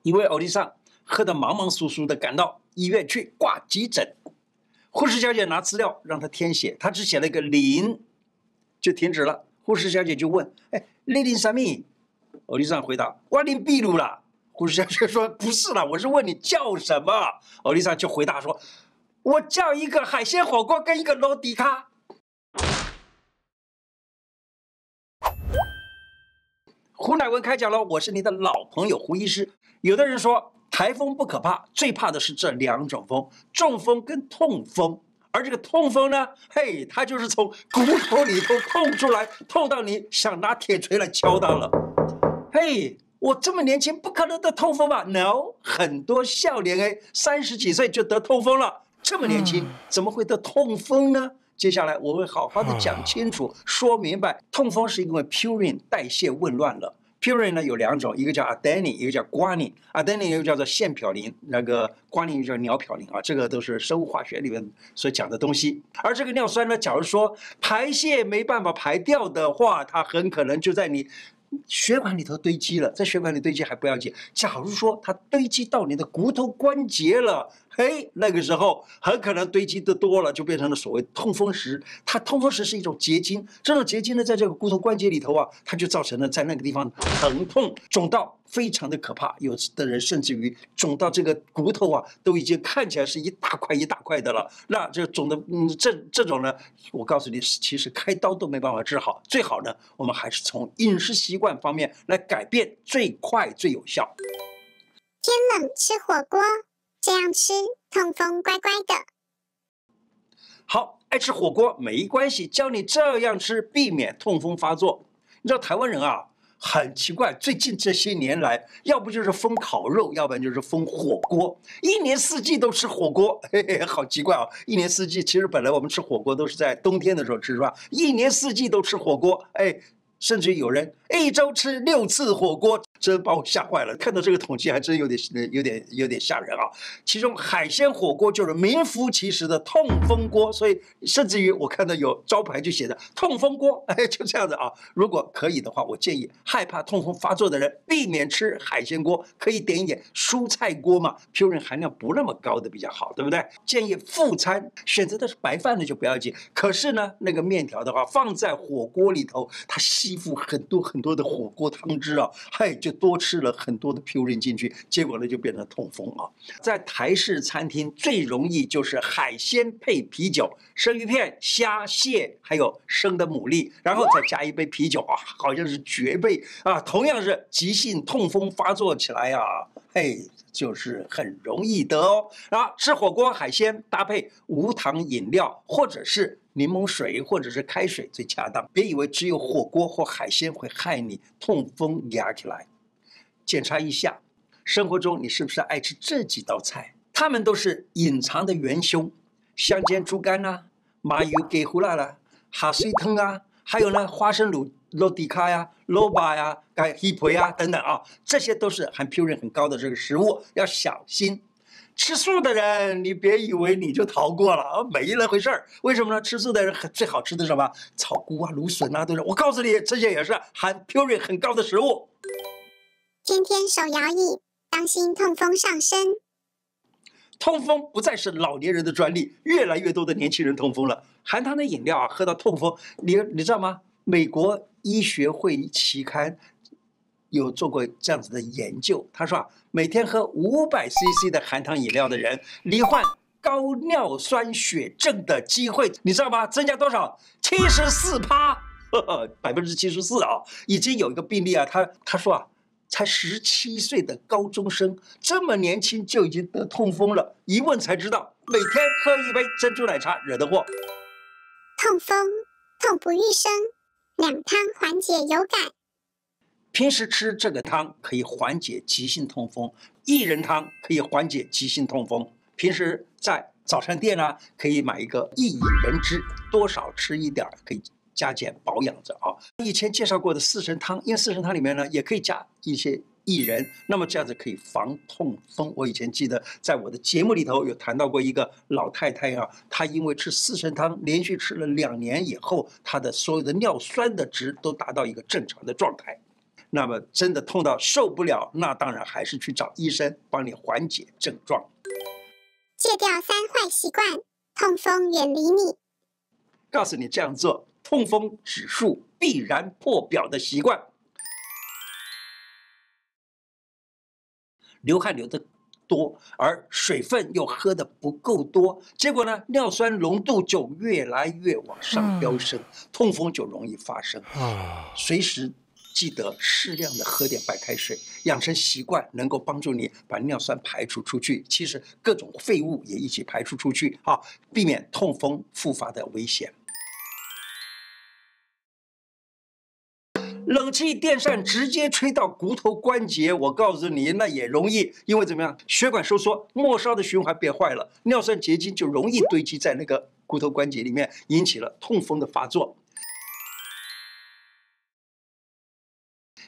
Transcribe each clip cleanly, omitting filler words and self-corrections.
一位欧弟桑喝得忙忙疏疏的赶到医院去挂急诊，护士小姐拿资料让他填写，他只写了一个0，就停止了。护士小姐就问：“哎，你领什么？”欧弟桑回答：“我领秘鲁啦。”护士小姐说：“不是啦，我是问你叫什么。”欧弟桑就回答说：“我叫一个海鲜火锅跟一个罗迪卡。”胡乃文开讲了，我是你的老朋友胡医师。有的人说台风不可怕，最怕的是这2种风：中风跟痛风。而这个痛风呢，嘿，它就是从骨头里头痛出来，痛到你想拿铁锤来敲它了。嘿，我这么年轻，不可能得痛风吧 ？No， 很多少年30几岁就得痛风了，这么年轻怎么会得痛风呢？接下来我会好好的讲清楚，说明白，痛风是因为 purine 代谢紊乱了。purine 呢有2种，一个叫 adenine， 一个叫 guanine。adenine 又叫做腺嘌呤，那个 guanine 又叫鸟嘌呤啊，这个都是生物化学里面所讲的东西。而这个尿酸呢，假如说排泄没办法排掉的话，它很可能就在你血管里头堆积了，在血管里堆积还不要紧，假如说它堆积到你的骨头关节了，嘿，那个时候很可能堆积的多了，就变成了所谓痛风石。它痛风石是一种结晶，这种结晶呢，在这个骨头关节里头啊，它就造成了在那个地方疼痛、肿到非常的可怕。有的人甚至于肿到这个骨头啊，都已经看起来是一大块一大块的了。那这肿的，这种呢，我告诉你，其实开刀都没办法治好。最好呢，我们还是从饮食习惯方面来改变，最快最有效。天冷吃火锅，这样吃痛风乖乖的。好，爱吃火锅没关系，教你这样吃，避免痛风发作。你知道台湾人啊，很奇怪，最近这些年来，要不就是疯烤肉，要不然就是疯火锅，一年四季都吃火锅，嘿嘿，好奇怪啊！一年四季，其实本来我们吃火锅都是在冬天的时候吃，是吧？一年四季都吃火锅，哎，甚至有人1周吃6次火锅。真把我吓坏了，看到这个统计还真有点吓人啊！其中海鲜火锅就是名副其实的痛风锅，所以甚至于我看到有招牌就写着痛风锅，哎，就这样的啊。如果可以的话，我建议害怕痛风发作的人避免吃海鲜锅，可以点一点蔬菜锅嘛，purine 含量不那么高的比较好，对不对？建议副餐选择的是白饭的就不要紧，可是呢，那个面条的话放在火锅里头，它吸附很多的火锅汤汁啊，嘿，就多吃了很多的 purine 进去，结果呢就变成痛风啊。在台式餐厅最容易就是海鲜配啤酒，生鱼片、虾、蟹，还有生的牡蛎，然后再加一杯啤酒啊，好像是绝配啊。同样是急性痛风发作起来啊，嘿，就是很容易得哦。啊，吃火锅海鲜搭配无糖饮料，或者是柠檬水或者是开水最恰当。别以为只有火锅或海鲜会害你痛风压起来。检查一下，生活中你是不是爱吃这几道菜？它们都是隐藏的元凶，香煎猪肝啊，麻油鸡胡辣啦，哈水汤啊，还有呢花生卤罗迪卡呀、萝卜呀、鸡皮啊等等啊，这些都是含 purine 很高的这个食物，要小心。吃素的人，你别以为你就逃过了啊，没那回事儿。为什么呢？吃素的人最好吃的是什么？草菇啊、芦笋啊，都是。我告诉你，这些也是含 purine 很高的食物。天天手摇椅，当心痛风上身。痛风不再是老年人的专利，越来越多的年轻人痛风了。含糖的饮料啊，喝到痛风，你知道吗？美国医学会期刊有做过这样子的研究，他说啊，每天喝500cc 的含糖饮料的人，罹患高尿酸血症的机会，你知道吗？增加多少？74%，74%啊！已经有一个病例啊，他说啊。才17岁的高中生，这么年轻就已经得痛风了。一问才知道，每天喝一杯珍珠奶茶惹的祸。痛风，痛不欲生，两汤缓解有感。平时吃这个汤可以缓解急性痛风，薏仁汤可以缓解急性痛风。平时在早餐店啊，可以买一个薏仁汁，多少吃一点可以加减保养着啊。以前介绍过的四神汤，因为四神汤里面呢也可以加一些薏仁，那么这样子可以防痛风。我以前记得在我的节目里头有谈到过一个老太太啊，她因为吃四神汤连续吃了2年以后，她的所有的尿酸的值都达到一个正常的状态。那么真的痛到受不了，那当然还是去找医生帮你缓解症状。戒掉3坏习惯，痛风远离你。告诉你这样做，痛风指数必然破表的习惯。流汗流得多，而水分又喝得不够多，结果呢，尿酸浓度就越来越往上飙升，痛风就容易发生。随时记得适量的喝点白开水，养成习惯，能够帮助你把尿酸排除出去。其实各种废物也一起排除出去，避免痛风复发的危险。冷气电扇直接吹到骨头关节，我告诉你，那也容易，因为怎么样，血管收缩，末梢的循环变坏了，尿酸结晶就容易堆积在那个骨头关节里面，引起了痛风的发作。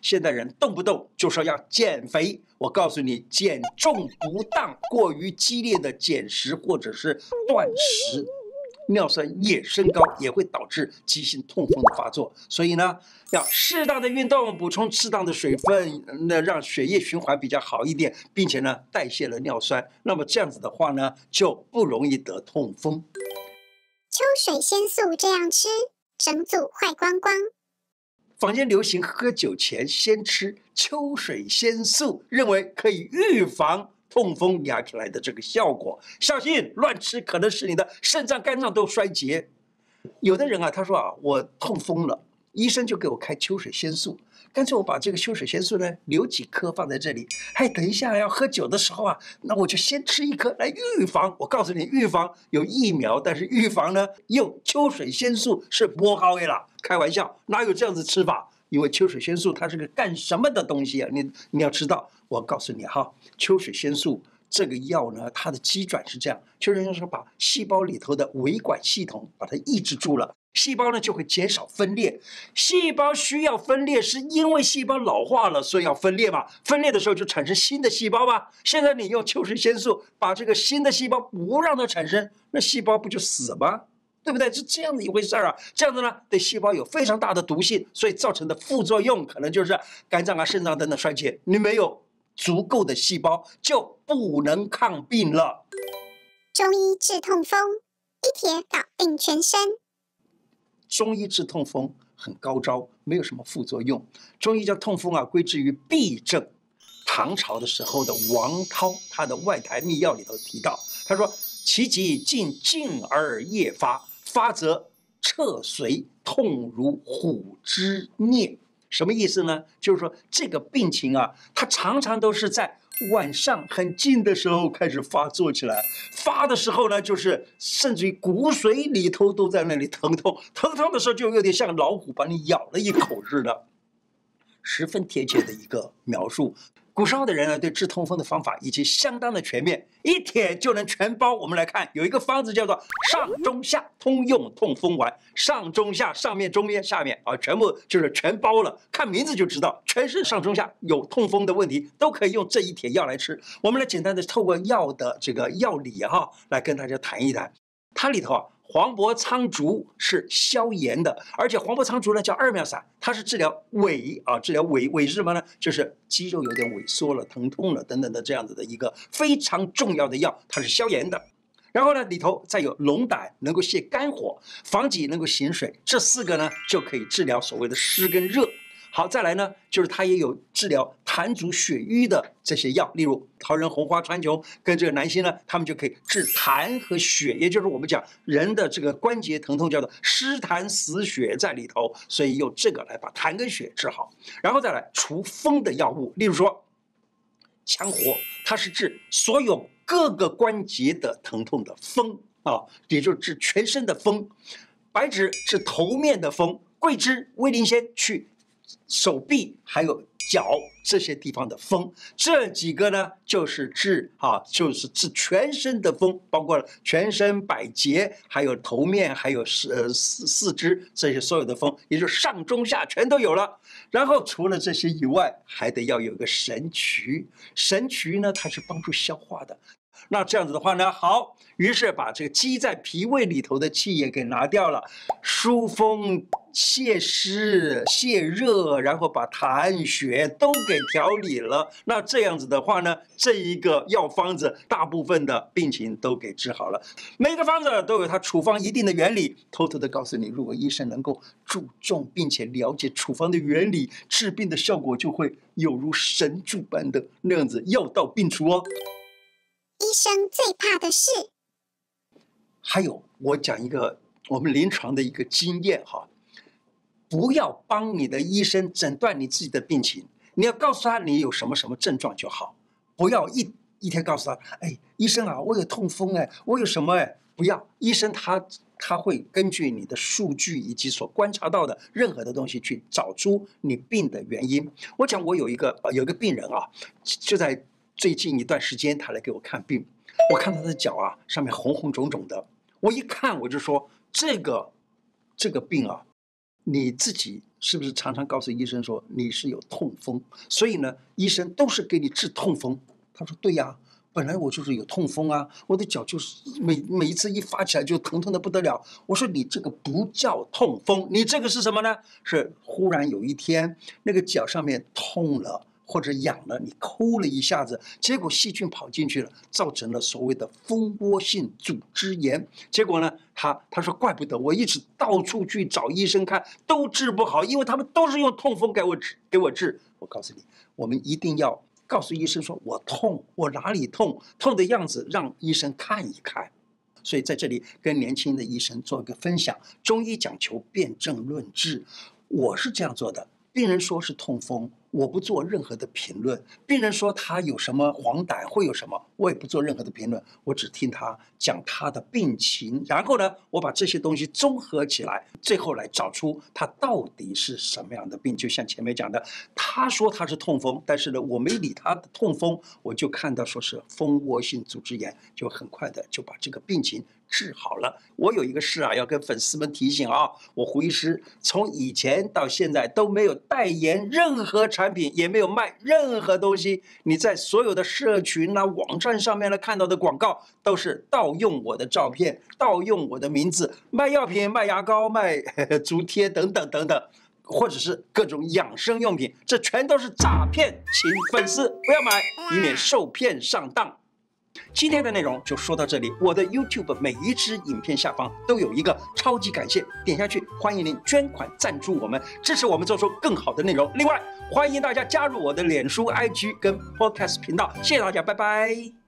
现代人动不动就说要减肥，我告诉你，减重不当，过于激烈的减食或者是断食，尿酸也升高，也会导致急性痛风的发作。所以呢，要适当的运动，补充适当的水分，那让血液循环比较好一点，并且呢，代谢了尿酸。那么这样子的话呢，就不容易得痛风。秋水仙素这样吃，整组坏光光。坊间流行喝酒前先吃秋水仙素，认为可以预防痛风压起来的这个效果。小心乱吃，可能使你的肾脏、肝脏都衰竭。有的人啊，他说我痛风了，医生就给我开秋水仙素，干脆我把这个秋水仙素呢留几颗放在这里，等一下要喝酒的时候那我就先吃一颗来预防。我告诉你，预防有疫苗，但是预防呢用秋水仙素是不好的啦。开玩笑，哪有这样子吃法？因为秋水仙素它是个干什么的东西啊？你要知道，我告诉你秋水仙素这个药呢，它的机转是这样：秋水仙素把细胞里头的维管系统把它抑制住了，细胞呢就会减少分裂。细胞需要分裂，是因为细胞老化了，所以要分裂嘛。分裂的时候就产生新的细胞吧。现在你用秋水仙素把这个新的细胞不让它产生，那细胞不就死吗？对不对？是这样的一回事啊。这样子呢，对细胞有非常大的毒性，所以造成的副作用可能就是肝脏肾脏等等衰竭。你没有足够的细胞，就不能抗病了。中医治痛风，一帖搞定全身。中医治痛风很高招，没有什么副作用。中医将痛风归之于痹症。唐朝的时候的王涛，他的《外台秘要》里头提到，他说：“其疾近静而夜发，发则彻髓，痛如虎之啮。”什么意思呢？就是说这个病情它常常都是在晚上很静的时候开始发作起来，发的时候呢，就是甚至于骨髓里头都在那里疼痛，疼痛的时候就有点像老虎把你咬了一口似的，十分贴切的一个描述。古时候的人呢，对治痛风的方法已经相当的全面，一帖就能全包。我们来看，有一个方子叫做上中下通用痛风丸，上中下，上面中间下面全部就是全包了。看名字就知道，全是上中下有痛风的问题都可以用这一帖药来吃。我们来简单的透过药的这个药理来跟大家谈一谈。它里头黄柏苍竹是消炎的，而且黄柏苍竹呢叫二妙散，它是治疗痿治疗痿是什么呢？就是肌肉有点萎缩了、疼痛了等等的这样子的一个非常重要的药，它是消炎的。然后呢，里头再有龙胆，能够泻肝火，防己能够行水，这4个呢就可以治疗所谓的湿跟热。好，再来呢，就是它也有治疗痰阻血瘀的这些药，例如桃仁红花川穹跟这个南星呢，他们就可以治痰和血，也就是我们讲人的这个关节疼痛叫做湿痰死血在里头，所以用这个来把痰跟血治好。然后再来除风的药物，例如说羌活，它是治所有各个关节的疼痛的风也就是治全身的风。白芷治头面的风，桂枝、威灵仙去手臂还有脚这些地方的风，这几个呢就是治全身的风，包括了全身百节，还有头面，还有四肢这些所有的风，也就是上中下全都有了。然后除了这些以外，还得要有一个神曲。神曲呢，它是帮助消化的。那这样子的话呢，好，于是把这个积在脾胃里头的气也给拿掉了，疏风泻湿泻热，然后把痰血都给调理了。那这样子的话呢，这一个药方子大部分的病情都给治好了。每个方子都有它处方一定的原理，偷偷的告诉你，如果医生能够注重并且了解处方的原理，治病的效果就会有如神助般的那样子，药到病除哦。医生最怕的事。还有，我讲一个我们临床的一个经验哈。不要帮你的医生诊断你自己的病情，你要告诉他你有什么什么症状就好，不要一天告诉他，哎，医生啊，我有痛风哎，我有什么哎，不要，医生他会根据你的数据以及所观察到的任何的东西去找出你病的原因。我讲我有一个病人啊，就在最近一段时间他来给我看病，我看他的脚啊上面红红肿肿的，我一看我就说这个病啊。你自己是不是常常告诉医生说你是有痛风，所以呢，医生都是给你治痛风？他说对呀，本来我就是有痛风啊，我的脚就是每一次一发起来就疼的不得了。我说你这个不叫痛风，你这个是什么呢？是忽然有一天那个脚上面痛了。或者痒了，你抠了一下子，结果细菌跑进去了，造成了所谓的蜂窝性组织炎。结果呢，他说怪不得我一直到处去找医生看，都治不好，因为他们都是用痛风给我治。我告诉你，我们一定要告诉医生说我痛，我哪里痛，痛的样子让医生看一看。所以在这里跟年轻的医生做一个分享，中医讲求辨证论治，我是这样做的。病人说是痛风，我不做任何的评论。病人说他有什么黄疸会有什么，我也不做任何的评论，我只听他讲他的病情，然后呢，我把这些东西综合起来，最后来找出他到底是什么样的病。就像前面讲的，他说他是痛风，但是呢，我没理他的痛风，我就看到说是蜂窝性组织炎，就很快的就把这个病情治好了。我有一个事啊，要跟粉丝们提醒啊，我胡医师从以前到现在都没有代言任何产品，也没有卖任何东西。你在所有的社群啊、网站上面看到的广告，都是盗用我的照片，盗用我的名字，卖药品、卖牙膏、卖足贴等等等等，或者是各种养生用品，这全都是诈骗，请粉丝不要买，以免受骗上当。今天的内容就说到这里，我的 YouTube 每一支影片下方都有一个超级感谢，点下去欢迎您捐款赞助我们，支持我们做出更好的内容。另外，欢迎大家加入我的脸书、IG 跟 Podcast 频道，谢谢大家，拜拜。